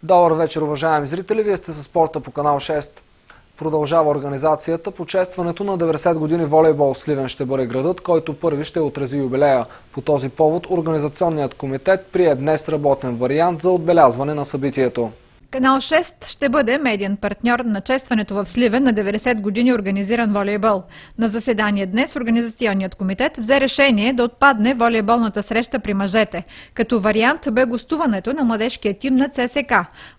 Добър вечер, уважаеми зрители! Вие сте със спорта по канал 6. Продължава организацията. Почестването на 90 години волейбол в Сливен ще бъде градът, който първи ще отрази юбилея. По този повод Организационният комитет прие днес работен вариант за отбелязване на събитието. Канал 6 ще бъде медиен партньор на честването в Сливен на 90 години организиран волейбол. На заседание днес Организационният комитет взе решение да отпадне волейболната среща при мъжете. Като вариант бе гостуването на младежкия тим на ЦСК.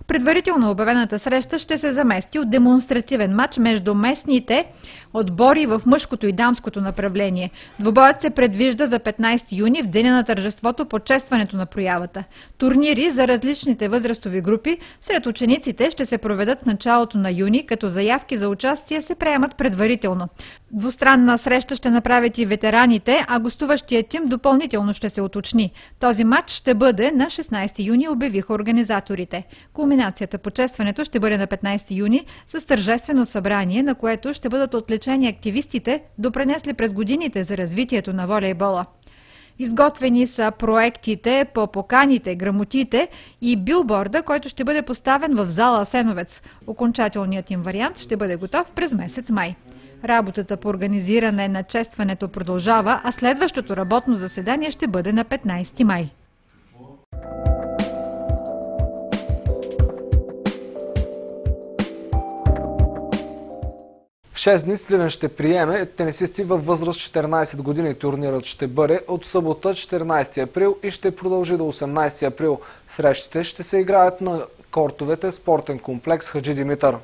Предварително обявената среща ще се замести от демонстративен матч между местните отбори в мъжкото и дамското направление. Двубоят се предвижда за 15 юни в деня на тържеството по честването на проявата. Турнири за различните възрастови групи сред учениците ще се проведат в началото на юни, като заявки за участие се приемат предварително. Двустранна среща ще направят и ветераните, а гостуващия тим допълнително ще се уточни. Този матч ще бъде на 16 юни, обявиха организаторите. Кулминацията по честването ще бъде на 15 юни с тържествено събрание, на което ще бъдат отличени активистите, допринесли през годините за развитието на волейбола. Изготвени са проектите по поканите, грамотите и билборда, който ще бъде поставен в зала Асеновец. Окончателният им вариант ще бъде готов през месец май. Работата по организиране на честването продължава, а следващото работно заседание ще бъде на 15 май. В 6 дни Сливен ще приеме тенисисти във възраст 14 години. Турнирът ще бъде от събота 14 април и ще продължи до 18 април. Срещите ще се играят на кортовете спортен комплекс Хаджи Димитър.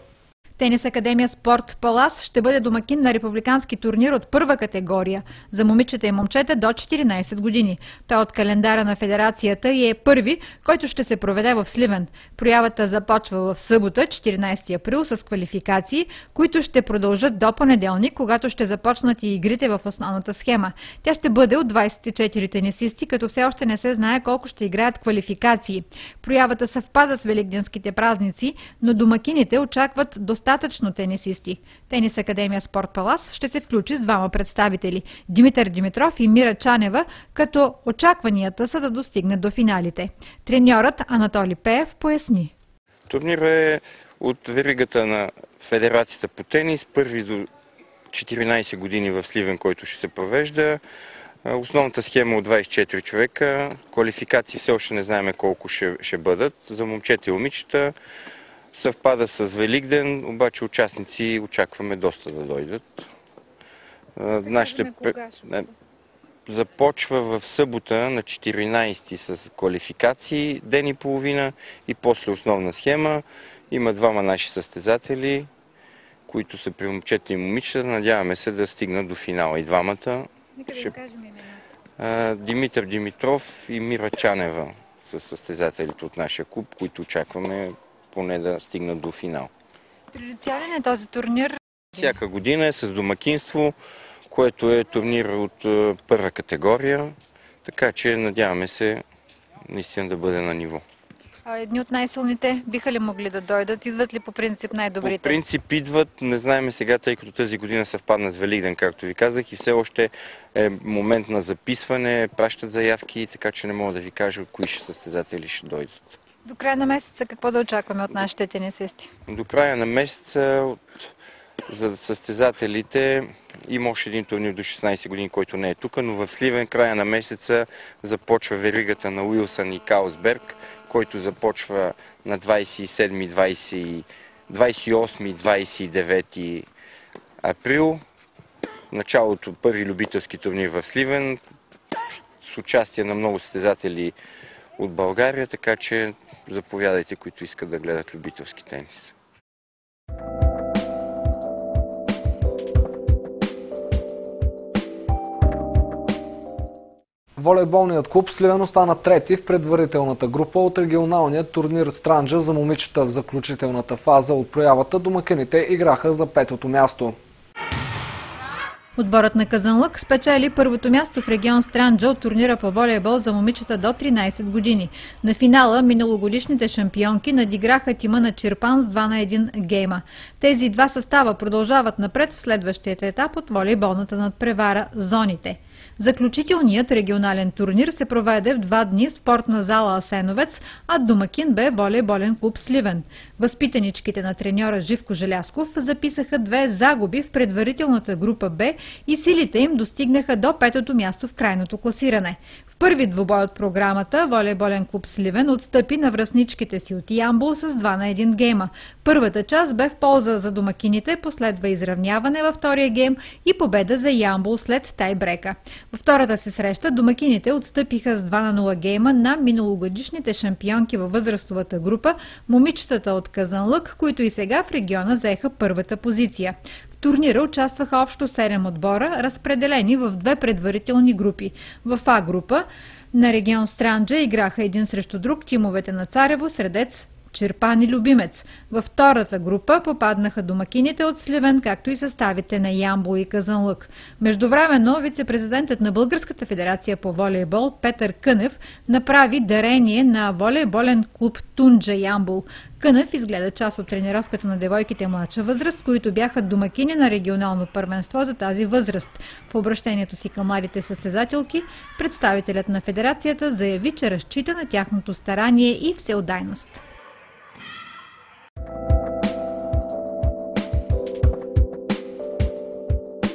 Тенис Академия Спорт Палас ще бъде домакин на републикански турнир от първа категория за момичета и момчета до 14 години. Той от календара на федерацията и е първи, който ще се проведе в Сливен. Проявата започва в събота, 14 април, с квалификации, които ще продължат до понеделник, когато ще започнат и игрите в основната схема. Тя ще бъде от 24 тенисисти, като все още не се знае колко ще играят квалификации. Проявата съвпада с великденските празници, но домакините очакват достатъчно тенисисти. Тенис Академия Спорт Палас ще се включи с двама представители – Димитър Димитров и Мира Чанева, като очакванията са да достигнат до финалите. Треньорът Анатолий Пеев поясни. Турнирът е от веригата на Федерацията по тенис, първи до 14 години в Сливен, който ще се провежда. Основната схема от 24 човека. Квалификации все още не знаем колко ще бъдат. За момчета и момичета съвпада с Великден, обаче участници очакваме доста да дойдат. Започва в събота на 14 с квалификации, ден и половина и после основна схема. Има двама наши състезатели, които са при момчета и момичета. Надяваме се да стигнат до финала и двамата. Димитър Димитров и Мира Чанева са състезателите от нашия клуб, които очакваме поне да стигнат до финал. Традиционен е този турнир? Всяка година е с домакинство, което е турнир от първа категория, така че надяваме се наистина да бъде на ниво. Едни от най-силните биха ли могли да дойдат? Идват ли по принцип най-добрите? По принцип идват, не знаем сега, тъй като тази година съвпадна с Великден, както ви казах, и все още е момент на записване, пращат заявки, така че не мога да ви кажа от кои състезатели ще дойдат. До края на месеца какво да очакваме от нашите тенисисти? До края на месеца за състезателите има още един турнир до 16 години, който не е тук, но в Сливен края на месеца започва веригата на Уилсън и Каусберг, който започва на 27, 28 и 29 април. Началото първи любителски турнир в Сливен с участие на много състезатели от България, така че заповядайте, които искат да гледат любителски тенис. Волейболният клуб Сливен остана трети в предварителната група от регионалния турнир Странджа за момичета в заключителната фаза от проявата. Домакините играха за петото място. Отборът на Казанлък спечели първото място в регион Странджа от турнира по волейбол за момичета до 13 години. На финала миналогодишните шампионки надиграха тима на Чирпан с 2-1 гейма. Тези два състава продължават напред в следващия етап от волейболната надпревара – зоните. Заключителният регионален турнир се проведе в 2 дни в спортна зала Асеновец, а домакин бе волейболен клуб Сливен. Възпитаничките на треньора Живко Желязков записаха 2 загуби в предварителната група Б и силите им достигнаха до 5-то място в крайното класиране. В първи двубой от програмата волейболен клуб Сливен отстъпи на връстничките си от Ямбол с 2-1 гейма. Първата част бе в полза за домакините, последва изравняване във втория гейм и победа за Ямбол след тайбрека. Във втората си среща домакините отстъпиха с 2-0 гейма на миналогодишните шампионки във възрастовата група, момичетата от Казанлък, които и сега в региона заеха първата позиция. В турнира участваха общо 7 отбора, разпределени в 2 предварителни групи. В А група на регион Странджа играха един срещу друг тимовете на Царево, Средец, Чирпан и Любимец. Във втората група попаднаха домакините от Сливен, както и съставите на Ямбол и Казанлък. Междувременно вице-президентът на Българската федерация по волейбол Петър Кънев направи дарение на волейболен клуб Тунджа Ямбол. Кънев изгледа част от тренировката на девойките младша възраст, които бяха домакини на регионално първенство за тази възраст. В обращението си към младите състезателки, представителят на федерацията заяви, че разчита на тяхното старание и всеотдайност.